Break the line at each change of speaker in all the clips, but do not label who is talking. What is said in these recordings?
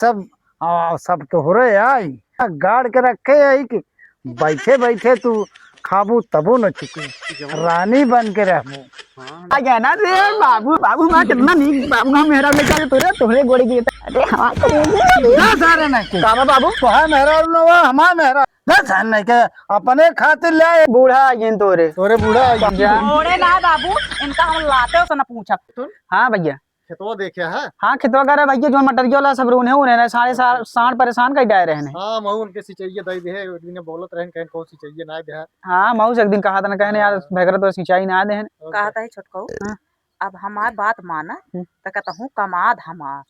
सब सब तो हो रहे आई गाड़ के रखे आई कि बैठे बैठे तू खाबू तबो न चुके रानी बन के रहबू।
आ गया ना रे बाबू बाबू मां कितना नीक बाबू मां मेहरा लेके आके तोरे तोरे गोड़ी की अरे हां
ना सारे नहीं के
काबा बाबू
तो है मेहरा नवा हमारा मेहरा ना सान नहीं के अपने खातिर ले आए।
बूढ़ा आ गया तोरे
तोरे बूढ़ा
ओड़े ना बाबू इनका हम लाते हो ना पूछा।
हाँ भैया
खेतवा देखे है।
हाँ खेतवा करे भैया जो मटरिया वाला सब रोने हो रहे साढ़े साढ़ परेशान कर डाय रहे
हाँ महू उनके सिंचाई दई दे एक दिन बोलत रहन कहीं कौन सिंचाई ना दे।
हाँ मऊ से एक दिन कहा था ना कहने यार भगरा तो सिंचाई ना दे
कहता है छोटको
हाँ।
अब हमार बात माना तो कहता हूँ कमाद हमार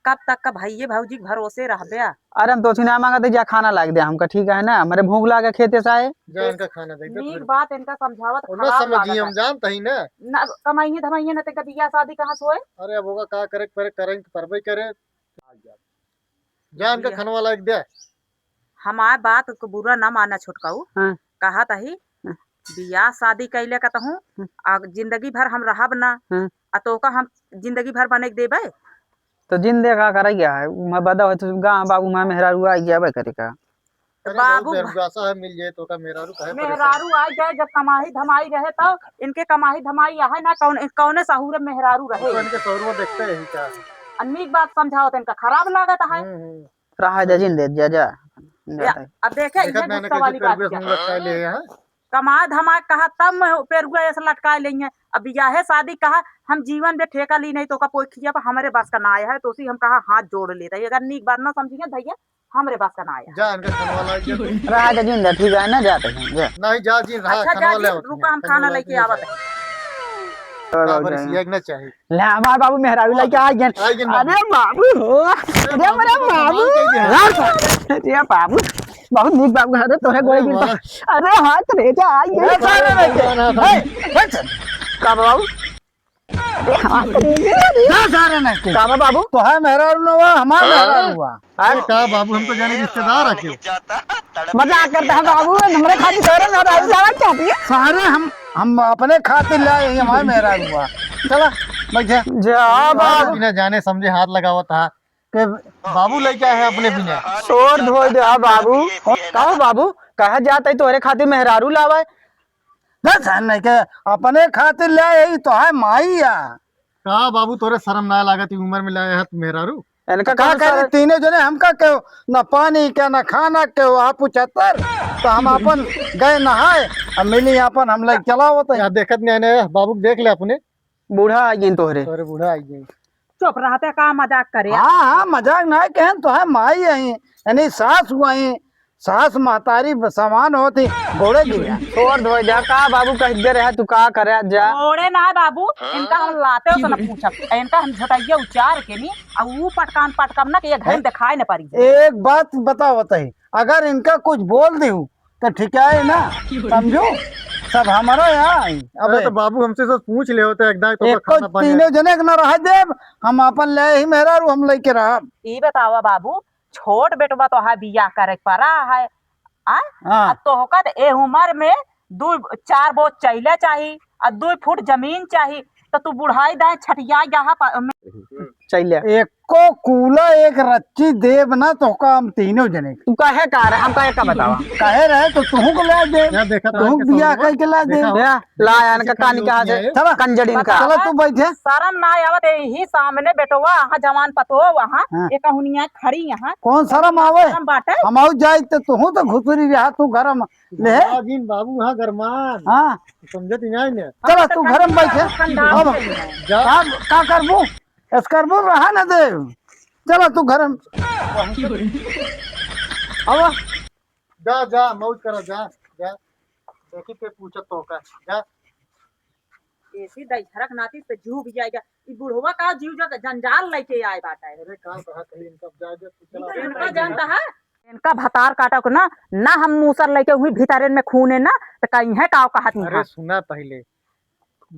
कब तक का भैये भौजी के भरोसे रह गया।
अरे हम तो ना मांगा जा खाना लाग दे हमका ठीक है ना हमारे भूख लागे खेते से आए
जा इनका खाना दे दे
नीक बात इनका समझावत
ना
खराब
समझिए हम
लागत
जानते ही ना।
ना कमाइए धमाइए ना ते बियाह शादी कहाँ सोए।
अरे अब होगा का करे पर करें परबई करे जा इनका खाना लाग दे।
हमार बात को बुरा ना माना छोटकाऊ
हाँ।
कहा तही बियाह शादी कैले कहता हूँ जिंदगी भर हम रहब ना
हाँ।
तो का हम जिंदगी भर बने के देबे।
तो जिंदे का कर गया है मैं बदा हो तो गांव बाबू मां मेहरारू आ गया बे करे का
बाबू
है मिल जाए तो का मेहरारू कहे
मेहरारू आ जाए जब कमाई धमाई रहे तो इनके कमाई धमाई है ना कौने साहूर मेहरारू रहे
तो इनके सौरव देखते हैं क्या
अनेक बात समझाओ तो इनका खराब लागत है।
रहा जा जिंदे जा जा
अब देखे ये गुस्सा वाली बात क्या कमा धमा कहा तब मैं पेरुआ ऐसा लटका लेंगे। अब बियाह शादी कहा हम जीवन में ठेका ली नहीं तो का पोखिया पर हमारे बस का ना आया है तो उसी हम कहा हाथ जोड़ लेते अगर नीक बात ना समझिए भैया हमारे पास का ना आया
जा इनका खाना वाला
रहा जा जिंदा ठीक है ना जाते हैं जा
नहीं जा जी रहा
अच्छा
खाना
जा
वाला
रुका हम खाना लेके आवत है।
बराबर सियाग ना चाहिए
ले हमारे बाबू मेहरारू लेके आ गए अरे बाबू हो अरे मेरा बाबू अरे बाबू बहुत नीक बाबू अरे तोरे गोई गिरता अरे हाथ रे जा आई का बाबू
ना सारे नहीं के
का बाबू
तो है मेहरारू नवा हमारा मेहरारू हुआ।
अरे का बाबू हम तो जाने रिश्तेदार है
मजाक करता है बाबू हमारे खाली तोरे मेहरारू जाना चाहती है
सारे हम अपने खातिर ले आए हमारे मेहरारू हुआ। चला बैठे
जा बाबू
बिना जाने समझे हाथ लगावा था
के
बाबू लेके आए हैं अपने बिना
शोर धोई दे बाबू का बाबू कहा जाता है तोरे खातिर मेहरारू लावा
नहीं के अपने खातिर ले आई तो है माई या
का बाबू तोरे शर्म ना लागत उम्र में लाए हाथ मेहरारू
इनका
कहा करे तीनों जने हमका क्यों न पानी के न खाना के आप 75 तो हम अपन गए नहाए अब मिली अपन हम लोग चला होता
यार देखत नहीं आने बाबू देख ले अपने
बूढ़ा आ गई तोहरे
तोरे बूढ़ा आई गई
चुप रहते का मजाक करे।
हाँ हाँ मजाक ना कहन तो है माई आई यानी सास हुआ सास महतारी समान होती घोड़े गिरा
छोड़ दो जा का बाबू कह दे रहा तू का करे जा
ओड़े ना बाबू इनका हम लाते हो ना पूछा इनका हम झटैया उचार के नी अब वो पटकम ना कि ये घर दिखाई न पड़ी।
एक बात बताओ बताई अगर इनका कुछ बोल दू तो ठीक है ना समझो सब हमारा यहाँ
अबे तो बाबू हमसे सब पूछ ले होते एकदम तो खाना पानी
तीनों जने न रह देव हम अपन ले ही मेहरारू हम लेके रहा।
ये बतावा बाबू छोट बेटवा तो है बियाह करे पड़ा है
हाँ।
तो होका ए उम्र में 2-4 बोझ चैले चाहिए और 2 फुट जमीन चाहिए तो तू बुढ़ाई दाए छठिया यहाँ
चलिए
एको कूला एक रच्ची देव ना तो का हम तीनों जने
तू कहे का रहे हम कहे का बतावा
कहे रहे तो तुहू को ला दे
यार देखा
तुहू बियाह कह के ला दे
ला यान का कानी कहा से
चला
कंजड़ीन का
चला तू बैठे
शर्म ना आवत ही सामने बेटवा वहाँ जवान पतो वहाँ
हाँ।
एक हुनिया खड़ी यहाँ
कौन शर्म आवे
शर्म बाटे
हम आउ जाए तो तुहू तो घुसरी रहा तू घर में ले
दिन बाबू हाँ गरमान
हाँ
समझत नहीं ने
चला तू घर में बैठे अब का करबू ऐस करबू रहा ना दे चला तू घर में अब
जा जा मौज करो जा जा देखी पे पूछत तो का जा
ऐसी दैथरक नाती पे जू भी जाएगा ई बुढ़वा का जीव जग जंजाल लेके आए बाटा है।
अरे का कहा कहीं इनका जा जा चला
इनका जानता है इनका भतार काटा को ना हम मूसर लेके हुई भीतरे में खून है ना तो कहीं है काव कहत
अरे सुना पहले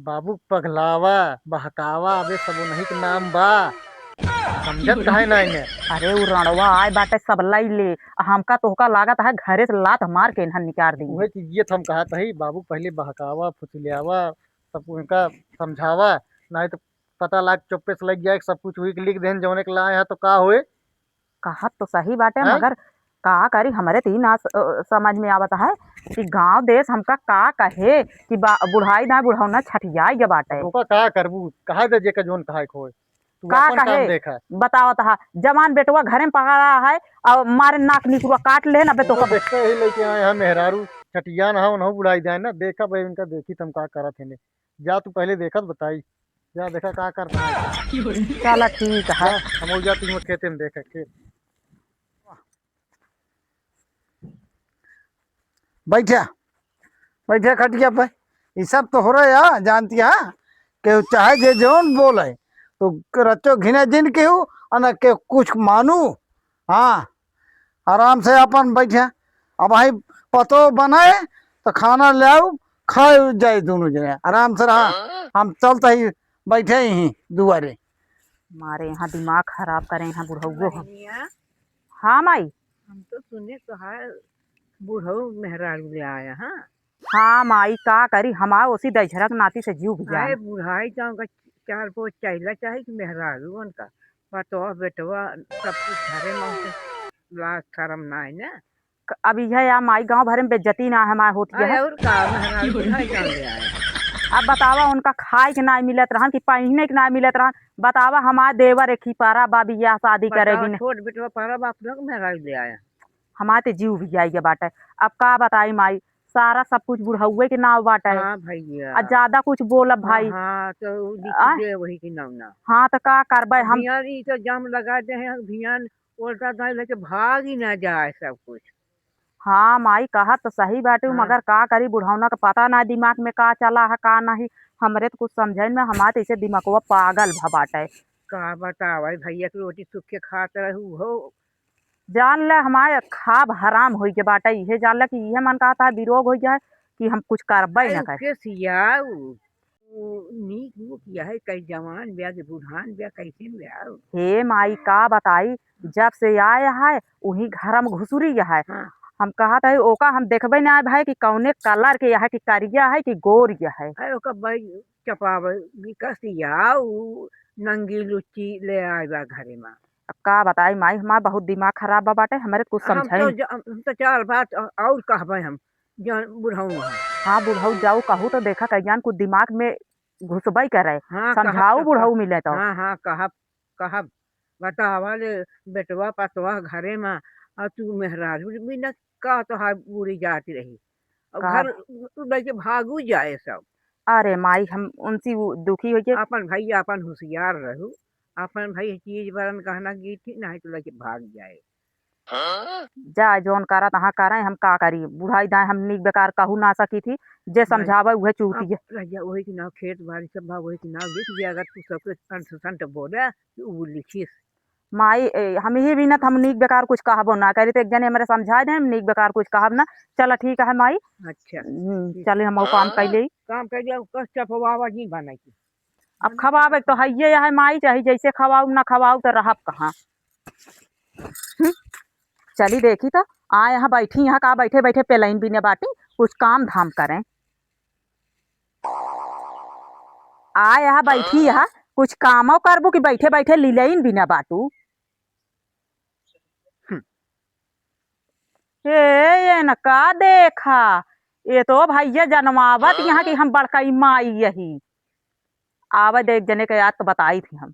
बाबू पगलावा बहकावा अबे सब नहीं के नाम बा समझत काहे ना इने
अरे वो रणवा आए बाटे सब लाई ले हमका तोहका लागत है घरे से लात मार के इन्हन निकाल दी।
वही चीज ये हम कहा था बाबू पहले बहकावा फुसलियावा सब उनका समझावा नहीं तो पता लाग चुप्पे से लग जाए सब कुछ हुई लिख देन जौने के लाए है तो का होए
कहत तो सही बाटे
हैं?
मगर का करी हमरे तीन समझ में आवत है कि गांव देश हमका का कहे कि बुढ़ाई ना बुढ़ौना छठियाई के बाटे
ओका का करबू कहा दे जे का जोन कहा खोए तू
का
अपन काम
कहे
देखा
बतावत हा जवान बेटवा घरे में पकड़ा है और मारे नाक निकुरा काट ले ना बे तो
तो देखते ही लेके आए हैं मेहरारू छटिया ना हो बुढ़ाई जाए ना देखा भाई इनका देखी तुम का करत है जा तू पहले देखत बताई जा देखा का करता है
चला ठीक है
हम हो जाती हूँ खेते में देखा खेत
बैठा बैठे खटिया पे ये सब तो हो रहा है जानती है कि चाहे जे जोन बोले तो रचो घिने जिन के हो और के कुछ मानू हाँ आराम से अपन बैठे अब भाई पतो बनाए तो खाना ले आओ खाए जाए दोनों जने आराम से रहा हम चलते ही बैठे ही दुआरे
मारे यहाँ दिमाग खराब करे यहाँ बुढ़ऊ हम हाँ माई
हम तो सुने तो है बुढ़ऊ मेहरारू ले आया। हाँ
हाँ माई का करी हमारा उसी दशहरक नाती से जीव भी
आए बुढ़ाई जाऊंगा 4 पोच चाहिए चाहे कि मेहरारू उनका पतवा बेटवा सब कुछ घरे में लाज शर्म ना है ना।
अब यह या माई गांव भर में बेइज्जती ना हमारे होती है
और का मेहरारू बुढ़ाई जाऊं ले आया।
अब बतावा उनका खाए के ना मिलत रहन कि पहने के ना मिलत रहन बतावा हमारे देवर एक ही पारा बाबी या शादी करेगी
छोट बेटवा पारा बाप लोग मेहरारू ले आया
हमारे तो जीव भी जाएगी बाटे अब का बताई माई सारा सब कुछ बुढ़ौए के नाव बाटे
हाँ भैया
और ज्यादा कुछ बोलब भाई
हाँ तो दे वही की नाम ना
हाँ तो का करबे हम
भियान ई तो जाम लगा दे हैं भियान उल्टा दाई लेके भाग ही ना जाए सब कुछ।
हाँ माई कहा तो सही बाटे
हाँ।
मगर का करी बुढ़ौना का पता ना दिमाग में का चला है का नहीं हमरे तो कुछ समझे में हमारे ऐसे दिमागवा पागल बाटे
का बतावा भैया की रोटी सूखे खात रहू हो
जान ले हमारे खाब हराम हो के बाटे ये जान ले कि ये मन कहता है विरोग हो जाए कि हम कुछ करबे न कर
नीक मुक किया है कई जवान ब्याह के बुढ़ान ब्याह कैसे ब्याह
हे माई का बताई जब से आए है वही घर में घुसुरी है
हाँ।
हम कहत है ओका हम देखबे ना भाई कि कौने कलर के है कि करिया है कि गोर है
अरे ओका भाई चपावे कसिया नंगी लुच्ची ले आएगा घरे में
अब का बताई माई हमारा बहुत दिमाग खराब बा बाटे हमारे कुछ समझाई
हम तो 4 बात और कहबे हम जान बुढ़ाऊ है।
हाँ बुढ़ऊ जाऊ कहू तो देखा कल्याण कुछ दिमाग में घुसबई करे
हाँ,
समझाऊ बुढ़ऊ मिले तो
हाँ हाँ कहब बतावा ले बेटवा पतवा घरे में और तू मेहरारू भी न का तो हा बुरी जाती रही और घर तू लेके भागू जाए सब।
अरे माई हम उनसी दुखी हो गए
अपन भैया अपन होशियार रहू अपन भाई चीज बरन कहना गीठी नहीं तो लेके भाग जाए
जा जोन करा तहाँ करे हम का करी बुढ़ाई दाए हम नीक बेकार कहू ना सकी थी जे समझावे वह चूती है
रहिया वही की नाव खेत बाड़ी सब भाग वही की नाव लिख दिया अगर तू सबके संत बोले वो लिखिस
माई हम ही भी ना हम नीक बेकार कुछ कहबो ना करी तो एक जने हमारे समझा दे हम नीक बेकार कुछ कहब ना चल ठीक है माई
अच्छा
चले हम काम कैले
काम कर दिया कस चपवावा नहीं बना की
अब खवावे तो है ये है माई चाहे जैसे खवाऊ ना खवाऊ तो रहब कहाँ चली देखी तो आ यहाँ बैठी यहाँ का बैठे बैठे पेलाइन भी ने बाटी कुछ काम धाम करें आ यहाँ बैठी यहाँ कुछ कामो करबू कि बैठे बैठे लीलाइन भी न बाटू ये न का देखा ये तो भैया जनमावत यहाँ की हम बड़कई माई यही आवा देख जने के याद तो बताई थी हम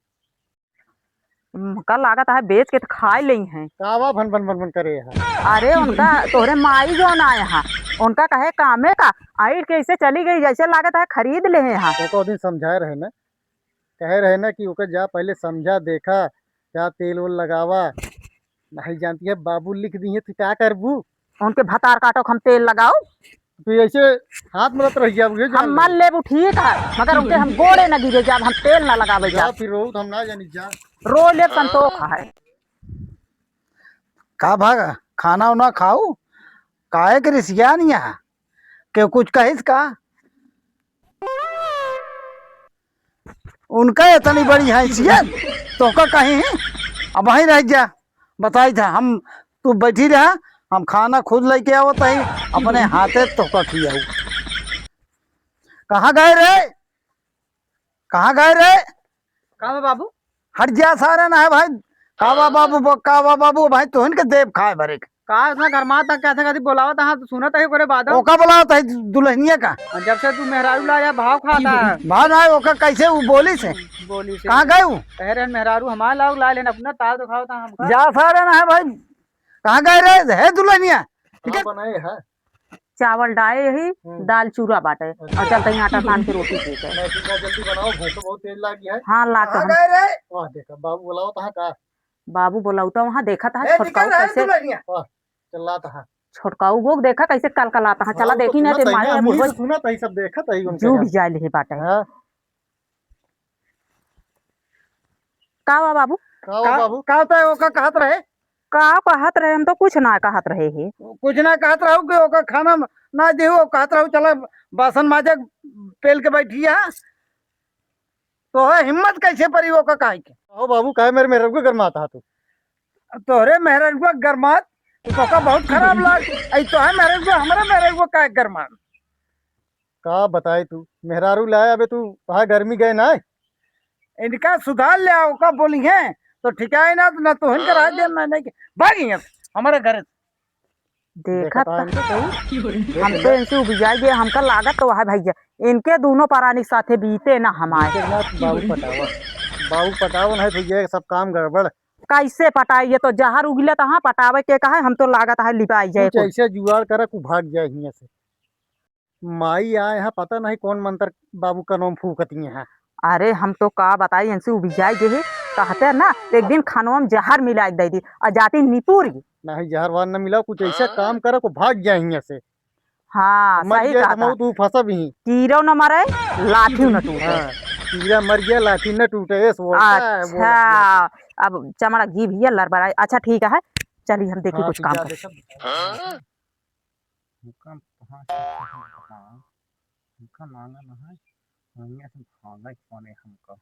कल लागत है बेच के तो खा ली हैं
कावा भन भन भन भन करे है
अरे उनका तोहरे माई जो ना यहाँ उनका कहे कामे का आई कैसे चली गई जैसे लागत है खरीद ले यहाँ
तो दिन समझाए रहे ना कहे रहे ना कि ओके जा पहले समझा देखा क्या तेल वेल लगावा नहीं जानती है बाबू लिख दी है तो क्या करबू
उनके भतार काटो हम तेल लगाओ
तो ऐसे हाथ में रह गया
हम मन लेबू ठीक है मगर उनके हम गोड़े न गिरे जब हम तेल न लगावे
जा फिर रो हम ना जानी जा
रो ले संतोष है
का भागा खाना उना खाऊ काहे के रिसिया नहीं यहाँ के कुछ कहिस का उनका इतनी बड़ी हैसियत तो का कहीं अब वहीं रह जा बताई था हम तू बैठी रहा हम खाना खुद लेके आवत है अपने हाथे तो का खियाऊ कहाँ गए रे
कहाँ बाबू
हट जा सारे ना है भाई कावा बाबू भाई तुहन के देव खाए भरे के।
का इतना गरमा तक कैसे कभी बोलावा था तो सुना था करे बादल
ओका बोला था दुल्हनिया का
जब से तू मेहरारू लाया भाव खाता है
भाव ना ओका कैसे वो बोली से
बोली से
कहाँ गए वो?
अरे मेहरारू हमारे लाओ ला लेना अपना ताव तो खाओ था हमका
जा सारे ना है भाई कहाँ गए रे है दुल्हनिया?
क्या बनाए है?
चावल डाले यही दाल चूरा बाटे और चलते ही आटा सान के रोटी सेके।
जल्दी बनाओ, भूख बहुत तेज लगी है।
हाँ ला
कहाँ गए रे?
वाह देखा बाबू बोलाओ तहाँ का
बाबू बोलाऊता वहाँ देखा था
ए,
छोटकाऊ
निकल रहे
कैसे
दुल्हनिया।
चला तहाँ
छोटकाऊ गोग देखा कैसे कल कल आता है चला देखी ना ते मारे बुढ़वा
सुना तही सब देखा तही उनके
जुट जाए ले बाटे
हाँ
का हुआ बाबू
बाबू
का होता है ओका कहत रहे?
का कहत रहे हम तो कुछ ना कहत रहे है
कुछ ना कहत रहू कि ओका खाना ना देहू कहत रहू चला बासन माजे पेल के बैठिया तो है हिम्मत कैसे परी ओका काहे के?
आओ बाबू काहे मेरे को गरमाता है तू
तोहरे मेहरगुआ गरमात तो का बहुत खराब लग आई तो है मेहरगुआ हमारा मेहरगुआ का गरमात
का बताए तू मेहरारू लाया अबे तू वहाँ गर्मी गए ना
इनका सुधार ले आओ का बोली है तो ठिकाए ना तो ना तो हिनकर आज ना नहीं भागी है हमारे घर से।
देखा
देखा था
तो हम तो इनसे उपजाई गए हमका लागत तो है भैया इनके दोनों परानी साथे बीते ना हमारे
बाबू पटावन है तो ये सब काम गड़बड़
कैसे पटाइए तो जहर उगले तहाँ पटावे के कहा हम तो लागत है लिपाई जाए
कुछ ऐसे जुगाड़ करे को भाग जाए यहाँ से माई आए हैं पता नहीं कौन मंत्र बाबू का नाम फूकती है।
अरे हम तो का बताई इनसे उपजाई गए कहते ना एक दिन खानवा में जहर मिलाई दे दी और जाती निपुरी
नहीं जहर वार न मिला कुछ ऐसा काम करे को भाग जाए यहाँ से
हाँ सही कहा था।
तू फंसा भी
कीड़ो न मरे लाठी न टूटे
हाँ कीड़ा मर गया लाठी न टूटे
अच्छा अब चमड़ा घी भी लड़बड़ा अच्छा ठीक है चलिए हम देखिए कुछ काम करें
मांगा ना है हमको